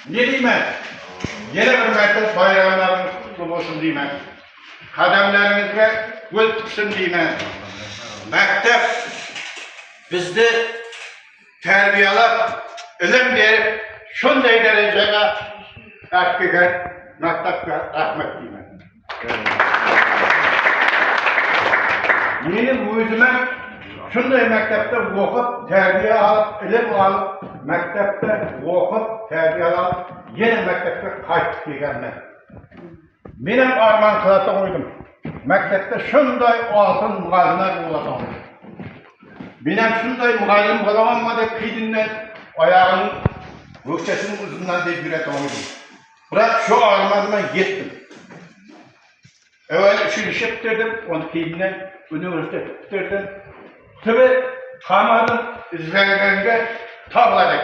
Ne deymen? Yine bir mertebe bayramlarınız kutlu olsun deymen. Kademlerinizge gül tutsun deymen. Mektep bizde terbiyelap, ilim verip, şunday derecede erkekler mektepte rahmet deymen. Benim yüzüme şunday mektepte okup, terbiye alıp, ilim alıp, mektepte okup, terbiye alıp, yine mektepte kayıp gelmek. Benim arman kılata koydum. Mektepte şunday altın muğazına bulasam. Benim şunday muğazım bulamamadı, kıydından ayağının rüksesinin uzundan deyip yüret koydum. Bırak şu armanıma gittim. Evvel işini şıptırdım, onu kıydından üniversite bitirdim. Tabi kamadım, izlerlerinde tabladık.